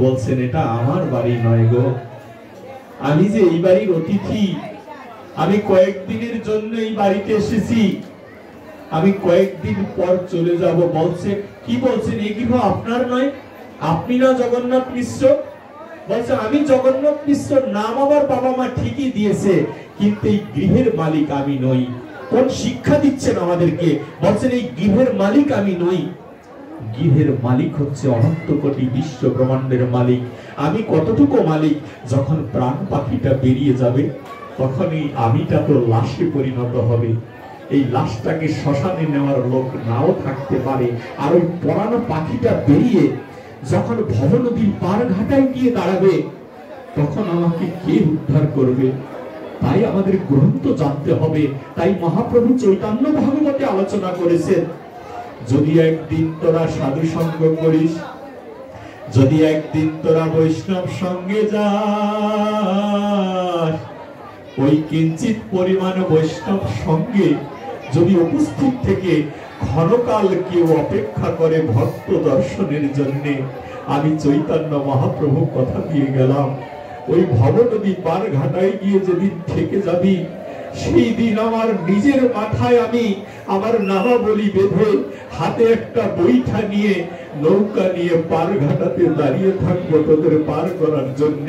বলছেন এটা আমার বাড়ি নয় গো, আমি যে এই বাড়ির অতিথি, আমি কয়েকদিনের জন্য এই বাড়িতে এসেছি, আমি কয়েকদিন পর চলে যাব। বলছে কি বলছেন, এই গৃহ আপনার নয়? আপনি না জগন্নাথ মিশ্র? বলছে আমি জগন্নাথ মিশ্র, নাম আমার বাবা মা ঠিকই দিয়েছে, কিন্তু এই গৃহের মালিক আমি নই। কোন শিক্ষা দিচ্ছেন আমাদেরকে? বলছেন এই গৃহের মালিক আমি নই। গৃহের মালিক হচ্ছে অনন্ত কোটি বিশ্ব ব্রহ্মাণ্ডের মালিক। আমি কতটুকু মালিক? যখন প্রাণ পাখিটা বেরিয়ে যাবে তখনই আমিটা তো লাশে পরিণত হবে। এই লাশটাকে শ্মশানে নেওয়ার লোক নাও থাকতে পারে, আর ওই পরানো পাখিটা বেরিয়ে যখন ভব নদীর পার ঘাটায় গিয়ে দাঁড়াবে তখন আমাকে কে উদ্ধার করবে? তাই আমাদের গ্রন্থ জানতে হবে। তাই মহাপ্রভু চৈতন্য ভাগবতে আলোচনা করেছেন, যদি একদিন তোরা সাধু সঙ্গ করিস, যদি একদিন তোরা বৈষ্ণব সঙ্গে যাস, ওই কিঞ্চিত পরিমাণ বৈষ্ণব সঙ্গে যদি উপস্থিত থেকে ক্ষণকাল কেউ অপেক্ষা করে ভক্ত দর্শনের জন্যে, আমি চৈতন্য মহাপ্রভু কথা দিয়ে গেলাম, ওই ভবনদী পার ঘাটায় গিয়ে যেদিন থেকে যাবি, সেই দিন আমার নিজের মাথায় আমি আমার নামাবলী বেঁধে হাতে একটা বৈঠা নিয়ে নৌকা নিয়ে পার ঘাটাতে দাঁড়িয়ে থাকবো তোদের পার করার জন্য।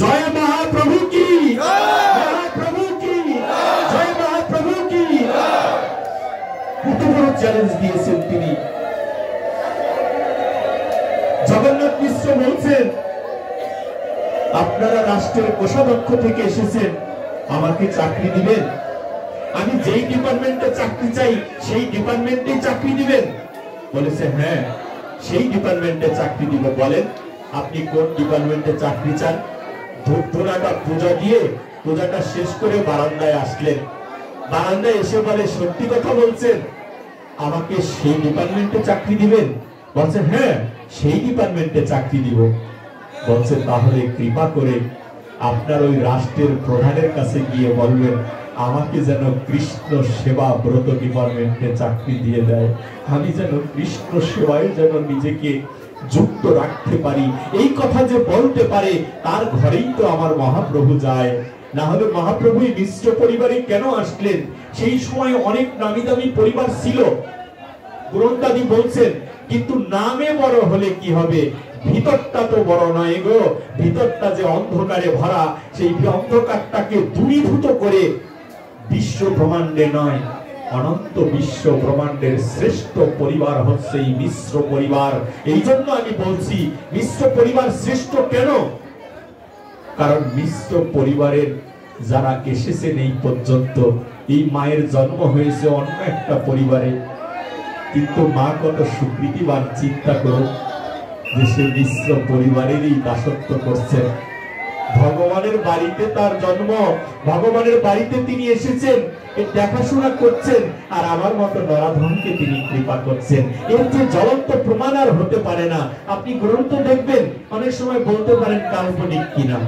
জয় মহাপ্রভু কি, মহাপ্রভু কি, জয় মহাপ্রভু কি। কত বড় চ্যালেঞ্জ দিয়েছেন তিনি। জগন্নাথ মিশ্র বলছেন, আপনারা রাষ্ট্রের কোষাধ্যক্ষ থেকে এসেছেন, আমাকে চাকরি দিবেন? আমি যেই ডিপার্টমেন্টে চাকরি চাই সেই ডিপার্টমেন্টেই চাকরি দিবেন? বলেছে হ্যাঁ, সেই ডিপার্টমেন্টে চাকরি দিব। বলেন আপনি কোন ডিপার্টমেন্টে চাকরি চান? ধূপধুনাটা পূজা দিয়ে পূজাটা শেষ করে বারান্দায় আসলেন। বারান্দায় এসে বলে সত্যি কথা বলছেন, আমাকে সেই ডিপার্টমেন্টে চাকরি দিবেন? বলছে হ্যাঁ, সেই ডিপার্টমেন্টে চাকরি দিব। বলছে তাহলে কৃপা করে আপনার ওই রাষ্ট্রের প্রধানের কাছে গিয়ে বলবেন আমাকে যেন কৃষ্ণ সেবা ব্রত ডিপার্টমেন্টে চাকরি দিয়ে দেয়, আমি যেন কৃষ্ণ সেবায় যেন নিজেকে যুক্ত রাখতে পারি। এই কথা যে বলতে পারে তার ঘরেই তো আমার মহাপ্রভু যায়। না হলে মহাপ্রভু মিশ্র পরিবারে কেন আসলেন? সেই সময় অনেক নামি দামি পরিবার ছিল, গ্রন্থাদি বলছেন, কিন্তু নামে বড় হলে কি হবে, ভিতরটা তো বড় নয় গো। ভিতরটা যে অন্ধকারে ভরা, সেই অন্ধকারটাকে দূরীভূত করে বিশ্ব ব্রহ্মাণ্ডে নয়, অনন্ত বিশ্ব ব্রহ্মাণ্ডের শ্রেষ্ঠ পরিবার হচ্ছে এই মিশ্র পরিবার। এই জন্য আমি বলছি মিশ্র পরিবার শ্রেষ্ঠ কেন? কারণ মিশ্র পরিবারের যারা এসেছেন এই পর্যন্ত, এই মায়ের জন্ম হয়েছে অন্য একটা পরিবারে, কিন্তু মা কত সুকৃতিবান। চিন্তা করুন যে সে মিশ্র পরিবারেরই দাসত্ব করছেন। ভগবানের বাড়িতে তার জন্ম, ভগবানের বাড়িতে তিনি এসেছেন, এর দেখাশোনা করছেন, আর আমার মতো নরাধমকে তিনি কৃপা করছেন। এর যে জ্বলন্ত প্রমাণ আর হতে পারে না। আপনি গ্রন্থ দেখবেন, অনেক সময় বলতে পারেন কাল্পনিক কিনা,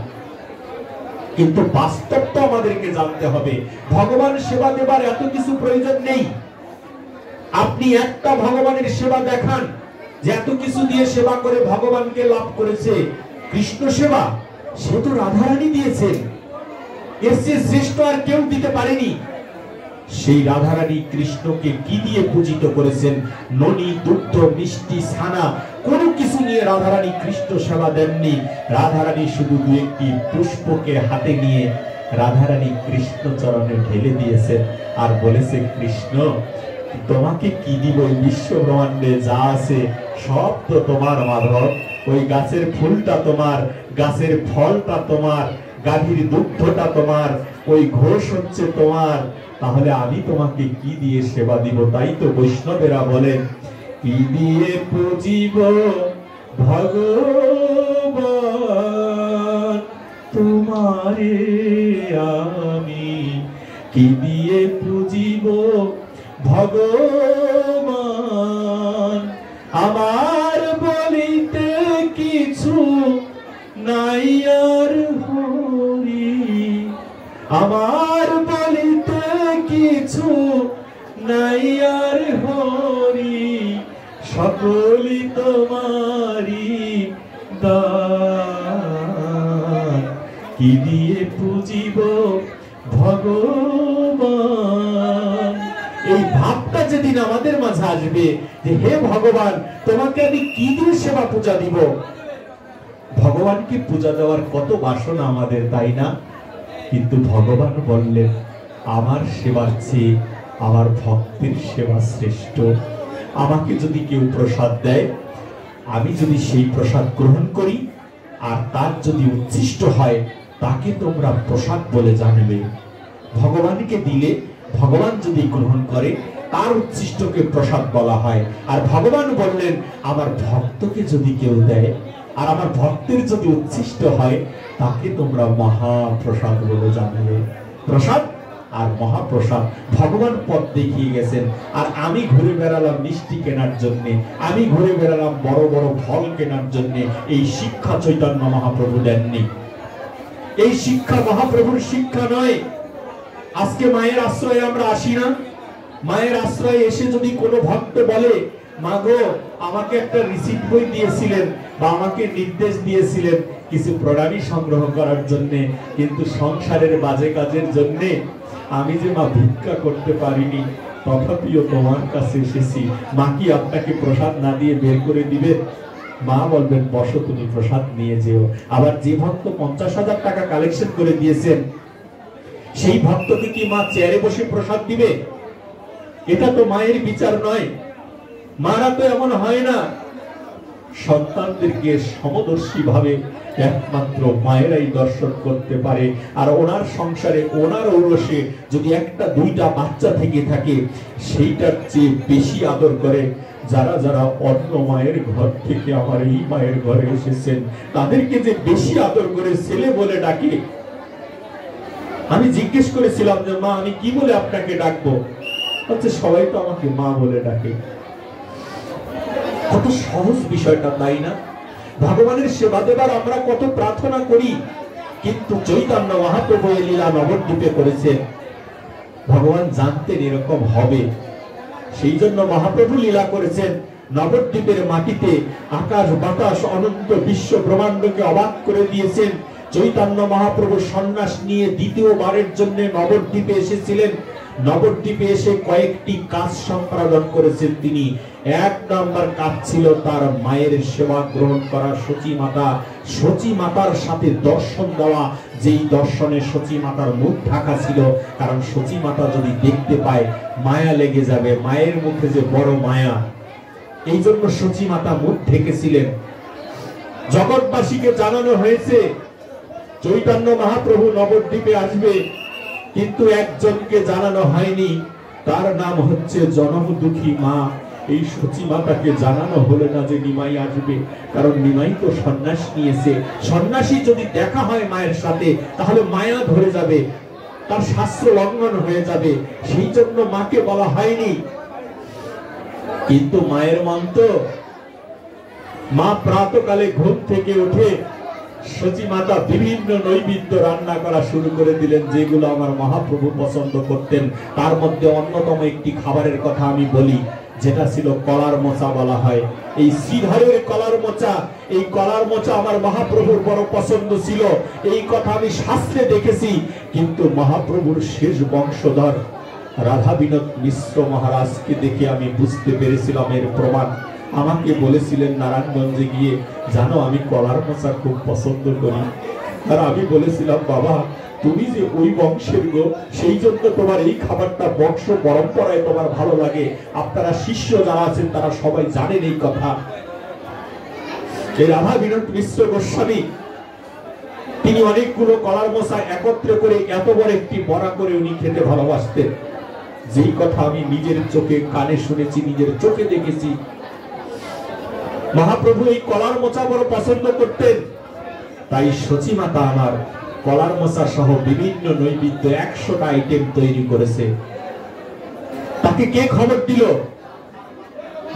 কিন্তু বাস্তব তো আমাদেরকে জানতে হবে। ভগবান সেবা দেবার এত কিছু প্রয়োজন নেই। আপনি একটা ভগবানের সেবা দেখান যে এত কিছু দিয়ে সেবা করে ভগবানকে লাভ করেছে। কৃষ্ণ সেবা সে তো রাধারানী দিয়েছেন, এর চেয়ে শ্রেষ্ঠ আর কেউ দিতে পারেনি। সেই রাধারানী কৃষ্ণকে কি দিয়ে পূজিত করেছেন? ননি, দুগ্ধ, মিষ্টি, ছানা, কোনো কিছু নিয়ে রাধারানী কৃষ্ণ সেবা দেননি। রাধারানী শুধু দু একটি পুষ্পকে হাতে নিয়ে রাধারানী কৃষ্ণ চরণে ঢেলে দিয়েছেন আর বলেছে, কৃষ্ণ তোমাকে কি দিব? বিশ্ব ব্রহ্মাণ্ডে যা আছে সব তো তোমার মাধব। ওই গাছের ফুলটা তোমার, গাছের ফলটা তোমার, গাভীর দুগ্ধটা তোমার, ওই ঘোষ হচ্ছে তোমার, তাহলে আমি তোমাকে কি দিয়ে সেবা দিব? তাই তো বৈষ্ণবেরা বলেন, কি দিয়ে পুজিব ভগবান তোমারে আমি, কি দিয়ে পুজিব ভগবান, আমার বলিতে কিছু নাই আর হরি, আমার বলিতে কিছু নাই আর হরি, সকলি তোমারি সন্তান কি দিয়ে পুজিব ভগবান। এই ভাবটা যেদিন আমাদের মাঝে আসবে যে হে ভগবান, তোমাকে আমি কি দিয়ে সেবা পূজা দিব। ভগবানকে পূজা দেওয়ার কত বাসনা আমাদের, তাই না? কিন্তু ভগবান বললেন আমার সেবার চেয়ে আমার ভক্তের সেবা শ্রেষ্ঠ। আমাকে যদি কেউ প্রসাদ দেয়, আমি যদি সেই প্রসাদ গ্রহণ করি আর তার যদি উচ্ছিষ্ট হয়, তাকে তোমরা প্রসাদ বলে জানবে। ভগবানকে দিলে ভগবান যদি গ্রহণ করে, তার উচ্ছিষ্টকে প্রসাদ বলা হয়। আর ভগবান বললেন আমার ভক্তকে যদি কেউ দেয় আর আমার ভক্তের যদি উচ্ছিষ্ট হয়, তাকে তোমরা মহাপ্রসাদ বলে জানবে। প্রসাদ আর মহাপ্রসাদ ভগবান পথ দেখিয়ে গেছেন। আর আমি ঘুরে বেড়ালাম মিষ্টি কেনার জন্য, আমি ঘুরে বেড়ালাম বড় বড় ফল কেনার জন্য। এই শিক্ষা চৈতন্য মহাপ্রভু দেননি। এই শিক্ষা মহাপ্রভুর শিক্ষা নয়। আজকে মায়ের আশ্রয়ে আমরা আসি না? মায়ের আশ্রয়ে এসে যদি কোনো ভক্ত বলে মা গো আমাকে একটা রিসিপ্ট বই দিয়েছিলেন বা আমাকে নির্দেশ দিয়েছিলেন কিছু প্রণামী সংগ্রহ করার জন্য, কিন্তু সংসারের বাজে কাজের জন্য আমি যে মা ভিক্ষা করতে পারিনি, তথাপিও তোমার কাছে এসেছি, মা কি আপনাকে প্রসাদ না দিয়ে বের করে দিবে? মা বলবেন বসো, তুমি প্রসাদ নিয়ে যেও। আবার যে ভক্ত 50,000 টাকা কালেকশন করে দিয়েছেন, সেই ভক্তকে কি মা চেয়ারে বসে প্রসাদ দিবে? এটা তো মায়ের বিচার নয়। মারা তো এমন হয় না। সন্তানদেরকে সমদর্শী ভাবে একমাত্র মায়েরাই দর্শন করতে পারে। আর ওনার সংসারে, ওনার ঔরসে যদি একটা দুইটা বাচ্চা থেকে থাকে, সেইটার চেয়ে বেশি আদর করে যারা যারা অন্য মায়ের ঘর থেকে আমার এই মায়ের ঘরে এসেছেন, তাদেরকে যে বেশি আদর করে ছেলে বলে ডাকে। আমি জিজ্ঞেস করেছিলাম যে মা আমি কি বলে আপনাকে ডাকবো? আচ্ছা সবাই তো আমাকে মা বলে ডাকে। কত সহজ বিষয়টা, তাই না? ভগবানের সেবা দেবার আমরা কত প্রার্থনা করি, কিন্তু চৈতন্য মহাপ্রভু এই লীলা নবদ্বীপে করেছেন। ভগবান জানতেন এরকম হবে, সেই জন্য মহাপ্রভু লীলা করেছেন নবদ্বীপের মাটিতে। আকাশ বাতাস অনন্ত বিশ্ব ব্রহ্মাণ্ডকে অবাক করে দিয়েছেন। চৈতন্য মহাপ্রভু সন্ন্যাস নিয়ে দ্বিতীয়বারের জন্য নবদ্বীপে এসেছিলেন। নবদ্বীপে এসে কয়েকটি কাজ সম্পাদন করেছেন তিনি। এক নম্বর কাজ ছিল তার মায়ের সেবা গ্রহণ করা। সচী মাতার সাথে দর্শন দেওয়া, যেই দর্শনে সচী মাতার মুখ ঢাকা ছিল, কারণ সচী মাতা যদি দেখতে পায় মায়া লেগে যাবে। মায়ের মুখে যে বড় মায়া, এই জন্য সচী মাতা মুখ ঢেকেছিলেন। জগৎবাসীকে জানানো হয়েছে চৈতন্য মহাপ্রভু নবদ্বীপে আসবে, কিন্তু একজনকে জানানো হয়নি, তার নাম হচ্ছে জনম দুঃখী মা। এই সচী মাতাকে জানানো হলো না যে নিমাই আসবে, কারণ নিমাই তো সন্ন্যাস নিয়েছে। সন্ন্যাসী যদি দেখা হয় মায়ের সাথে, তাহলে মায়া ধরে যাবে, তার শাস্ত্র লঙ্ঘন হয়ে যাবে। সেই জন্য মাকে বলা হয়নি। কিন্তু মায়ের মন তো, মা প্রাতকালে ঘুম থেকে উঠে সচী মাতা বিভিন্ন নৈবেদ্য রান্না করা শুরু করে দিলেন, যেগুলো আমার মহাপ্রভু পছন্দ করতেন। তার মধ্যে অন্যতম একটি খাবারের কথা আমি বলি, যেটা ছিল কলার মোচা বলা হয়। এই শ্রীধরের কলার মোচা, এই কলার মোচা আমার মহাপ্রভুর বড় পছন্দ ছিল। এই কথা আমি শাস্ত্রে দেখেছি। কিন্তু মহাপ্রভুর শেষ বংশধর রাধা বিনোদ মিশ্র মহারাজকে দেখে আমি বুঝতে পেরেছিলাম এর প্রমাণ। আমাকে বলেছিলেন নারায়ণগঞ্জে গিয়ে, জানো আমি কলার মোচা খুব পছন্দ করি। আর আমি বলেছিলাম বাবা তুমি যে ওই বংশের গো, সেই জন্য তোমার এই খাবারটা বংশ পরম্পরায় তোমার ভালো লাগে। আপনারা শিষ্য যারা আছেন তারা সবাই জানেন এই কথা। এই রাধা বিনোদ মিশ্র গোস্বামী তিনি অনেকগুলো কলার মোচা একত্রে করে এত বড় একটি বড়া করে উনি খেতে ভালোবাসতেন, যেই কথা আমি নিজের চোখে কানে শুনেছি, নিজের চোখে দেখেছি। মহাপ্রভু এই কলার মোচা বড় পছন্দ করতেন। তাই সচী মাতা আমার কলার মোচা সহ বিভিন্ন নৈবেদ্য 100টা আইটেম তৈরি করেছে। তাকে কে খবর দিল?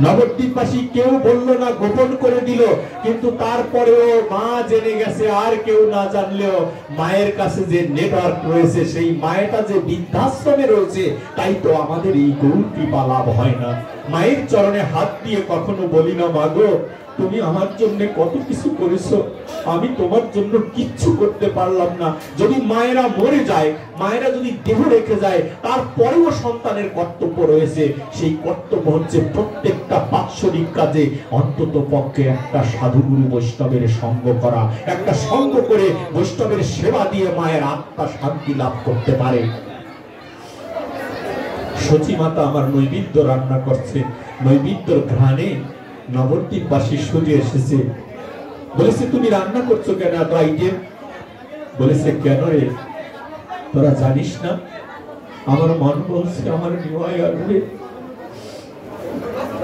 নবদ্বীপবাসী কেউ বলল না, গোপন করে দিল। কিন্তু তারপরেও মা জেনে গেছে, আর কেউ না জানলেও মায়ের কাছে যে নেটওয়ার্ক রয়েছে, সেই মায়েটা যে বৃদ্ধাশ্রমে রয়েছে, তাই তো আমাদের এই গৌর কৃপা লাভ হয় না। মায়ের চরণে হাত দিয়ে কখনো বলি না মা গো তুমি আমার জন্য কত কিছু করেছো, আমি তোমার জন্য কিচ্ছু করতে পারলাম না। যদি মায়েরা মরে যায়, মায়েরা যদি দেহ রেখে যায়, তারপরেও সন্তানের কর্তব্য রয়েছে। সেই কর্তব্য হচ্ছে প্রত্যেকটা বাৎসরিক কাজে অন্তত পক্ষে একটা সাধুগুরু বৈষ্ণবের সঙ্গ করা, একটা সঙ্গ করে বৈষ্ণবের সেবা দিয়ে মায়ের আত্মা শান্তি লাভ করতে পারে। সচী মাতা আমার নৈবেদ্য রান্না করছে, নৈবেদ্যর ঘ্রাণে নবদ্বীপবাসী সরে এসেছে। বলেছে, তুমি রান্না করছো কেন এত আইটেম? বলেছে, কেন রে, তোরা জানিস না আমার মন বলছে আমার নিমাই আসবে।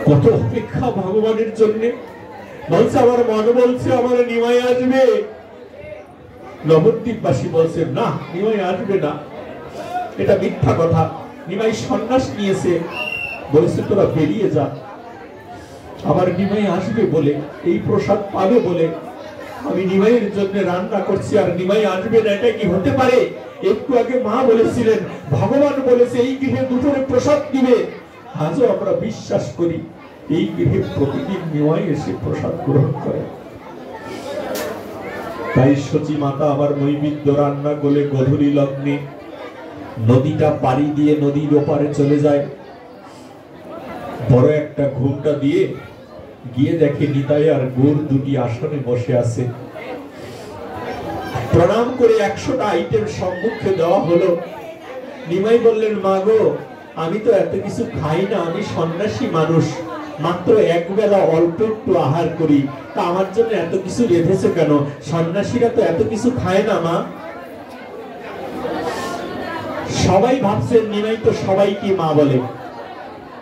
কত অপেক্ষা ভগবানের জন্য। বলছে, আমার মন বলছে আমার নিমাই আসবে। নবদ্বীপবাসী বলছে, না, নিমাই আসবে না, এটা মিথ্যা কথা। নিমাই সন্ন্যাস নিয়েছে। বলেছে, তোরা বেরিয়ে যা, আমার নিমাই আসবে বলে, এই প্রসাদ পাবে বলে আমি নিমাইয়ের জন্য রান্না করছি, আর নিমাই আসবে না, এটা কি হতে পারে? একটু আগে মা বলেছিলেন, ভগবান বলেছে এই গৃহে দুপুরে প্রসাদ দিবে। আজও আমরা বিশ্বাস করি এই গৃহে প্রতিদিন নিমাই এসে প্রসাদ গ্রহণ করে। তাই সচী মাতা আবার নৈবেদ্য রান্না করে গধূলি লগ্নে নদীটা পাড়ি দিয়ে নদীর ওপারে চলে যায়। বড় একটা ঘুমটা দিয়ে গিয়ে দেখে নিতাই আর গৌর দুটি আসনে বসে আছে। প্রণাম করে 100টা আইটেম সম্মুখে দেওয়া হলো। নিমাই বললেন, মা গো, আমি তো এত কিছু খাই না, আমি সন্ন্যাসী মানুষ, মাত্র একবেলা অল্প একটু আহার করি, তা আমার জন্য এত কিছু রেঁধেছে কেন? সন্ন্যাসীরা তো এত কিছু খায় না মা। সবাই ভাবছেন নিমাই তো সবাইকে মা বলে,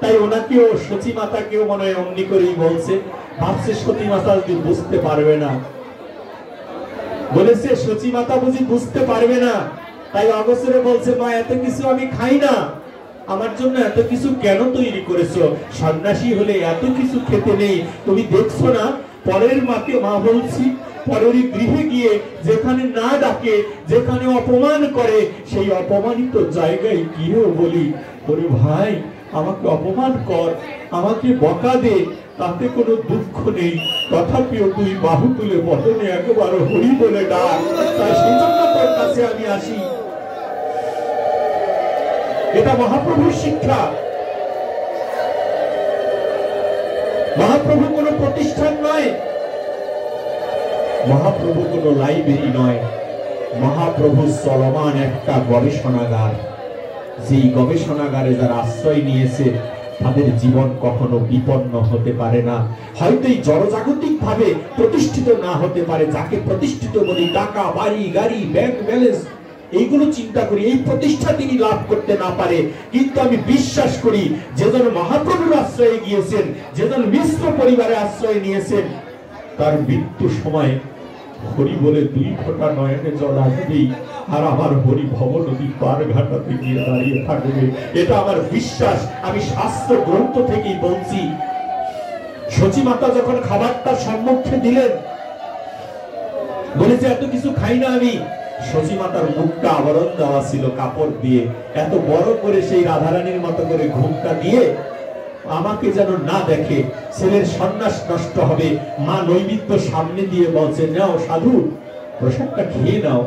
তাই ওনাকেও সচী মাতাকেও মনে হয় অমনি করেই বলছে। ভাবছে সতী মাতা যদি বুঝতে পারবে না, বলেছে সচী মাতা বুঝি বুঝতে পারবে না, তাই অগোচরে বলছে, মা এত কিছু আমি খাই না, আমার জন্য এত কিছু কেন তৈরি করেছো? সন্ন্যাসী হলে এত কিছু খেতে নেই, তুমি দেখছো না? পরের মাকে মা বলছি, পরের গৃহে গিয়ে যেখানে না ডাকে, যেখানে অপমান করে, সেই অপমানিত জায়গায় গিয়েও বলি, ওরে ভাই আমাকে অপমান কর, আমাকে বকা দে, তাতে কোনো দুঃখ নেই, তথাপিও তুই বাহু তুলে বদনে একবার হরি বলে ডাক, তাই সেই জন্য তোর কাছে আমি আসি। এটা মহাপ্রভুর শিক্ষা। মহাপ্রভু কোনো প্রতিষ্ঠান নয়, মহাপ্রভু কোনো লাইব্রেরি নয়, মহাপ্রভু চলমান একটা গবেষণাগার। যেই গবেষণাগারে যারা আশ্রয় নিয়েছে তাদের জীবন কখনো বিপন্ন হতে পারে না। হয়তো এই জড়জাগতিক ভাবে প্রতিষ্ঠিত না হতে পারে, যাকে প্রতিষ্ঠিত বলি, টাকা, বাড়ি, গাড়ি, ব্যাংক ব্যালেন্স, এইগুলো চিন্তা করি, এই প্রতিষ্ঠা তিনি লাভ করতে না পারে। কিন্তু আমি বিশ্বাস করি, যেজন মহাপ্রভুর আশ্রয়ে গিয়েছেন, যেজন মিশ্র পরিবারে আশ্রয় নিয়েছেন, তার মৃত্যু সময় হরি বলে 2 ফোঁটা নয়নে জল আসবেই, আর আমার হরি ভব নদী পার ঘাটাতে গিয়ে দাঁড়িয়ে থাকবে। এটা আমার বিশ্বাস, আমি শাস্ত্র গ্রন্থ থেকেই বলছি। সচী মাতা যখন খাবারটা সম্মুখে দিলেন, বলেছে এত কিছু খাই না আমি। সচী মাতার মুখটা আবরণ দেওয়া ছিল কাপড় দিয়ে, এত বড় করে সেই রাধারানীর মতো করে ঘুমটা দিয়ে আমাকে যেন না দেখে, ছেলের সন্ন্যাস নষ্ট হবে। মা নৈবেদ্য সামনে দিয়ে বলছেন, নাও সাধু, প্রসাদটা খেয়ে নাও।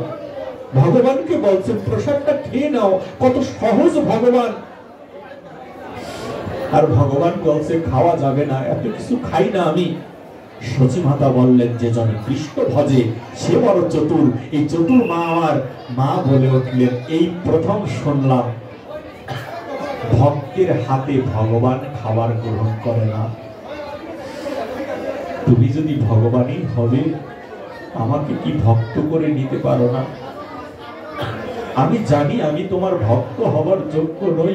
ভগবানকে বলছেন, প্রসাদটা খেয়ে নাও, কত সহজ ভগবান। আর ভগবান বলছে, খাওয়া যাবে না, এত কিছু খাই না আমি। সচী মাতা বললেন, যে জন কৃষ্ণ ভজে সে বড় চতুর। এই চতুর মা আমার মা বলে উঠলেন, এই প্রথম শুনলাম ভক্তের হাতে ভগবান খাবার গ্রহণ করে না। তুমি যদি ভগবানই হবে, আমাকে কি ভক্ত করে নিতে পারো না? আমি জানি আমি তোমার ভক্ত হবার যোগ্য নই।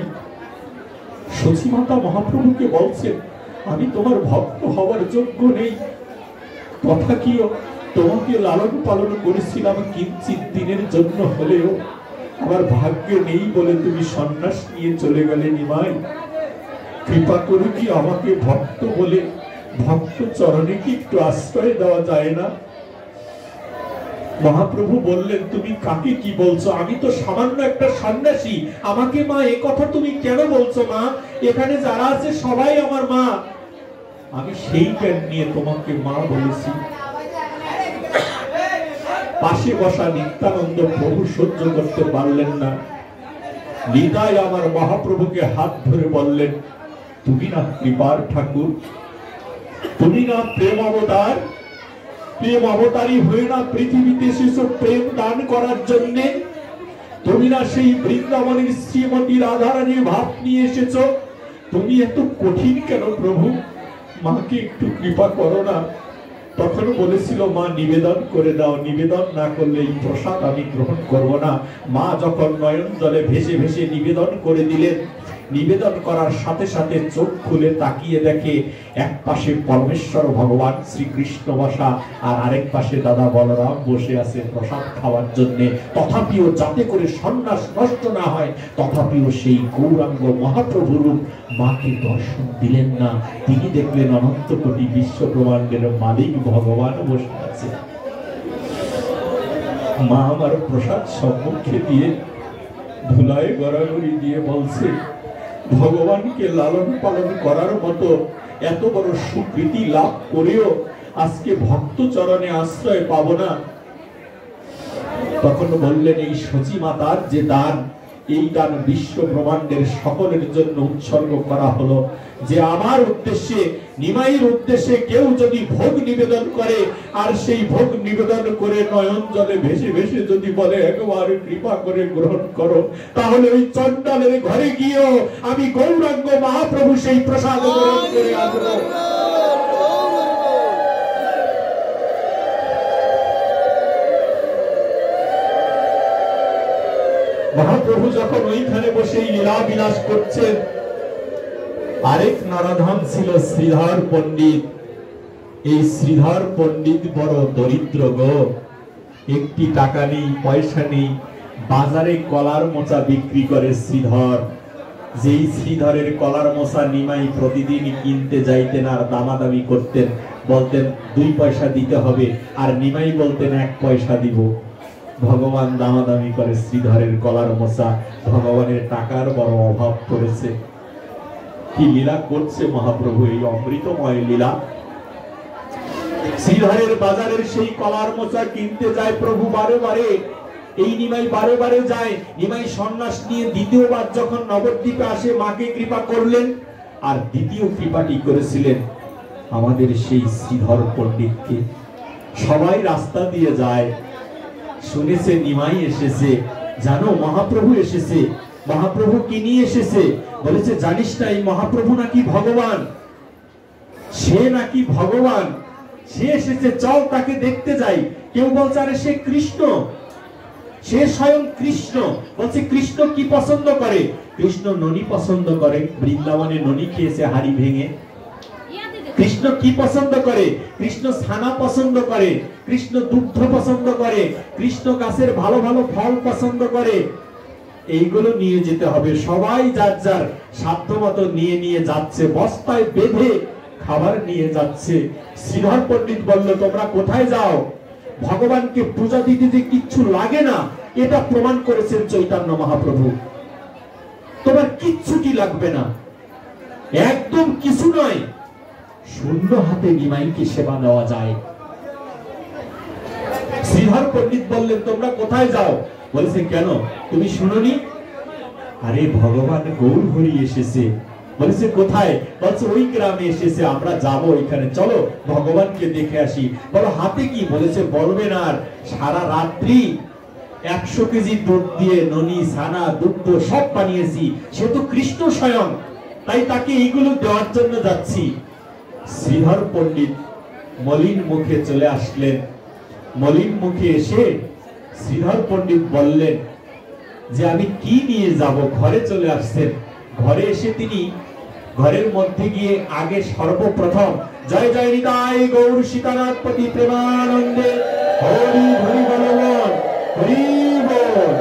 সচী মাতা মহাপ্রভুকে বলছেন, আমি তোমার ভক্ত হবার যোগ্য নেই, তথাপিও তোমাকে লালন পালন করেছিলাম কিঞ্চিত দিনের জন্য হলেও, আমার ভাগ্যে নেই বলে তুমি সন্ন্যাস নিয়ে চলে গেলে। নিমাই, কৃপা করে কি আমাকে ভক্ত বলে ভক্ত চরণে কি একটু আশ্রয় দেওয়া যায় না? মহাপ্রভু বললেন, তুমি কাকে কি বলছো? আমি তো সামান্য একটা সন্ন্যাসী, আমাকে মা এ কথা তুমি কেন বলছো? মা, এখানে যারা আছে সবাই আমার মা। আমি সেইটা নিয়ে তোমাকে মা বলেছি। পাশে বসা নিত্যানন্দ প্রভু সহ্য করতে পারলেন না। নিতাই আমার মহাপ্রভুকে হাত ধরে বললেন, তুমি না কৃপার ঠাকুর, তুমি না প্রেম অবতার, প্রেম অবতারী হয়ে না পৃথিবীতে এসেছো প্রেম দান করার জন্য? তুমি না সেই বৃন্দাবনের শ্রীমতী রাধারানীর ভাব নিয়ে এসেছো? তুমি এত কঠিন কেন প্রভু? মাকে একটু কৃপা করো না। তখন বলেছিল, মা নিবেদন করে দাও, নিবেদন না করলে এই প্রসাদ আমি গ্রহণ করব না। মা যখন নয়ন জলে ভেসে ভেসে নিবেদন করে দিলেন, নিবেদন করার সাথে সাথে চোখ খুলে তাকিয়ে দেখে এক পাশে পরমেশ্বর ভগবান শ্রীকৃষ্ণ বসা, আর আরেক পাশে দাদা বলরাম বসে আছে প্রসাদ খাওয়ার জন্য। তথাপিও যাতে করে সন্ন্যাস নষ্ট না হয়, তথাপিও সেই গৌরাঙ্গ মহাপ্রভুর মাকে দর্শন দিলেন না। তিনি দেখলেন অনন্ত কোটি বিশ্ব ব্রহ্মাণ্ডের মালিক ভগবান বসে আছে। মা আমার প্রসাদ সম্মুখে দিয়ে ধুলায় গড়াগড়ি দিয়ে বলছে, ভগবানকে লালন পালন করার মতো এত বড় সুকৃতি লাভ করেও আজকে ভক্ত চরণে আশ্রয় পাব না। তখন বললেন, এই সচী মাতার যে দান, এই দান বিশ্ব ব্রহ্মাণ্ডের সকলের জন্য উৎসর্গ করা হলো। যে আমার উদ্দেশ্যে, নিমাইয়ের উদ্দেশ্যে কেউ যদি ভোগ নিবেদন করে, আর সেই ভোগ নিবেদন করে নয়ন জলে ভেসে ভেসে যদি বলে একবার কৃপা করে গ্রহণ করো, তাহলে ওই চণ্ডালের ঘরে গিয়েও আমি গৌরাঙ্গ মহাপ্রভু সেই প্রসাদ গ্রহণ করে আসবো। মহাপ্রভু যখন ওইখানে বসে লীলা বিলাস করছেন, আরেক নরধাম ছিল শ্রীধর পণ্ডিত। এই শ্রীধর পণ্ডিত বড় দরিদ্র গো, একটি টাকা নেই, পয়সা নেই, বাজারে কলার মোচা বিক্রি করে শ্রীধর। যেই শ্রীধরের কলার মোচা নিমাই প্রতিদিন কিনতে যাইতেন আর দামাদামি করতেন, বলতেন 2 পয়সা দিতে হবে, আর নিমাই বলতেন 1 পয়সা দিব। ভগবান দামাদামি করে শ্রীধরের কলার মোচা। ভগবানের টাকার বড় অভাব পড়েছে। কি লীলা করছে মহাপ্রভু, এই অমৃতময় লীলা। শ্রীধরের বাজারের সেই কলার মোচা কিনতে যায় প্রভু বারে বারে। এই নিমাই বারে বারে যায়। নিমাই সন্ন্যাস নিয়ে দ্বিতীয়বার যখন নবদ্বীপে আসে, মাকে কৃপা করলেন। আর দ্বিতীয় কৃপাটি করেছিলেন আমাদের সেই শ্রীধর পণ্ডিতকে। সবাই রাস্তা দিয়ে যায়, শুনেছে নিমাই এসেছে, জানো মহাপ্রভু এসেছে। মহাপ্রভু কি নিয়ে এসেছে? বলেছে, জানিস না এই মহাপ্রভু নাকি ভগবান, সে নাকি ভগবান, সে এসেছে, চল তাকে দেখতে যাই। কেউ বলছে, আরে সে কৃষ্ণ, সে স্বয়ং কৃষ্ণ। বলছে, কৃষ্ণ কি পছন্দ করে? কৃষ্ণ ননি পছন্দ করে, বৃন্দাবনে ননি খেয়েছে হাড়ি ভেঙে। কৃষ্ণ কি পছন্দ করে? কৃষ্ণ ছানা পছন্দ করে, কৃষ্ণ দুগ্ধ পছন্দ করে, কৃষ্ণ গাছের ভালো ভালো ফল পছন্দ করে। এইগুলো নিয়ে যেতে হবে। সবাই যার যার সাধ্য মতো নিয়ে নিয়ে যাচ্ছে, বস্তায় বেঁধে খাবার নিয়ে যাচ্ছে। শ্রীধর পণ্ডিত বলল, তোমরা কোথায় যাও? ভগবানকে পূজা দিতে যে কিচ্ছু লাগে না, এটা প্রমাণ করেছেন চৈতন্য মহাপ্রভু। তোমার কিচ্ছুটি লাগবে না, একদম কিছু নয়, শূন্য হাতে নিমাইকে সেবা দেওয়া যায়। শ্রীধর পণ্ডিত বললেন, তোমরা কোথায় যাও? বলেছে, কেন তুমি শুনোনি? আরে ভগবান গৌর হরি এসেছে। বলেছে, কোথায়? বলছে, ওই গ্রামে এসেছে, আমরা যাবো ওইখানে, চলো ভগবানকে দেখে আসি। বলো হাতে কি? বলেছে, বলবে না। আর সারা রাত্রি 100 কেজি দুধ দিয়ে ননি, ছানা, দুগ্ধ সব বানিয়েছি, সে তো কৃষ্ণ স্বয়ং, তাই তাকে এইগুলো দেওয়ার জন্য যাচ্ছি। শ্রীধর পণ্ডিত মলিন মুখে চলে আসলেন। মলিন মুখে এসে শ্রীধর পণ্ডিত বললেন যে, আমি কি নিয়ে যাব? ঘরে চলে আসছেন। ঘরে এসে তিনি ঘরের মধ্যে গিয়ে আগে সর্বপ্রথম জয় জয় নিতাই গৌর সীতানাথ পতি প্রেমানন্দে হরি হরি বল হরি বল।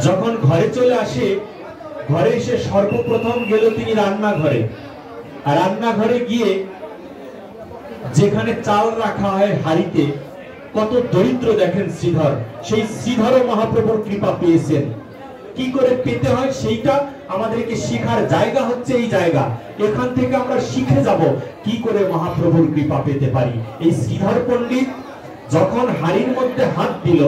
যখন ঘরে চলে আসে, ঘরে এসে সর্বপ্রথম গেল তিনি রান্নাঘরে। আর রান্নাঘরে গিয়ে যেখানে চাল রাখা হয় হাড়িতে, কত দরিদ্র দেখেন শ্রীধর। সেই শ্রীধরও মহাপ্রভুর কৃপা পেয়েছেন। কি করে পেতে হয় সেইটা আমাদেরকে শেখার জায়গা হচ্ছে এই জায়গা। এখান থেকে আমরা শিখে যাব কি করে মহাপ্রভুর কৃপা পেতে পারি। এই শ্রীধর পণ্ডিত যখন হাড়ির মধ্যে হাত দিল,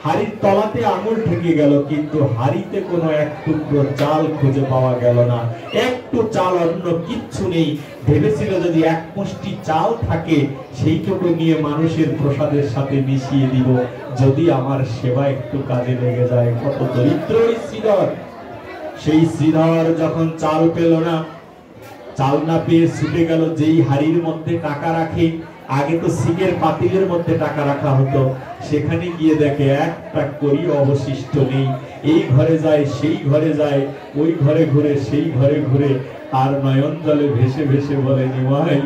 হাড়ির তলাতে আঙুল ঠেকে গেল, কিন্তু হাড়িতে কোনো এক টুকরো চাল খুঁজে পাওয়া গেল না। একটু চাল, অন্য কিচ্ছু নেই। ভেবেছিল যদি এক মুষ্টি চাল থাকে সেইটুকু নিয়ে মানুষের প্রসাদের সাথে মিশিয়ে দিব, যদি আমার সেবা একটু কাজে লেগে যায়। কত দরিদ্র এই শ্রীধর। সেই শ্রীধর যখন চাল পেল না, চাল না পেয়ে ছুটে গেল যেই হাড়ির মধ্যে টাকা রাখে। আগে তো সিকের পাতিলের মধ্যে টাকা রাখা হতো, সেখানে গিয়ে দেখে একটা করি অবশিষ্ট নেই। এই ঘরে যায়, সেই ঘরে যায়, ওই ঘরে ঘুরে, সেই ঘরে ঘুরে, আর নয়ন জলে ভেসে ভেসে বলে, নিমাই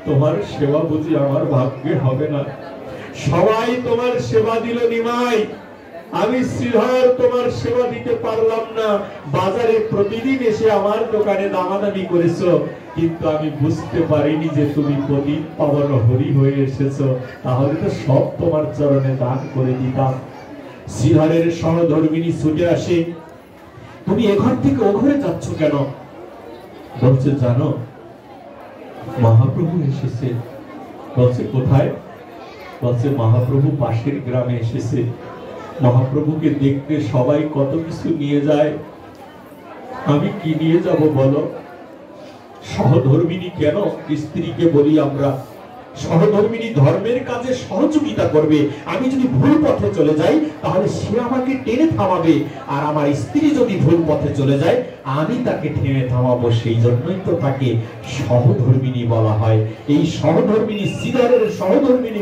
তোমার সেবা বুঝি আমার ভাগ্যে হবে না। সবাই তোমার সেবা দিল নিমাই, আমি শ্রীধর তোমার সেবা দিতে পারলাম না। বাজারে প্রতিদিন এসে আমার দোকানে দামাদামি করেছো, কিন্তু আমি বুঝতে পারিনি যে তুমি প্রদীপ পাবন হরি হয়ে এসেছো। তাহলে তো সব তোমার চরণে দান করে দিতাম। শ্রীধরের সহধর্মিনী ছুটে আসে, তুমি এ ঘর থেকে ও ঘরে যাচ্ছ কেন? বলছে জানো মহাপ্রভু এসেছে। বলছে কোথায়? বলছে মহাপ্রভু পাশের গ্রামে এসেছে। মহাপ্রভুকে দেখতে সবাই কত কিছু নিয়ে যায়, আমি কি নিয়ে যাব বলো? সহধর্মিনী কেন? স্ত্রীকে বলি আমরা, সহধর্মিনী ধর্মের কাজে সহযোগিতা করবে। আমি যদি ভুল পথে চলে যাই তাহলে সে আমাকে টেনে থামাবে, আর আমার স্ত্রী যদি ভুল পথে চলে যায় আমি তাকে টেনে থামাবো। সেই জন্যই তো তাকে সহধর্মিনী বলা হয়। এই সহধর্মিনী শ্রীধরের সহধর্মিনী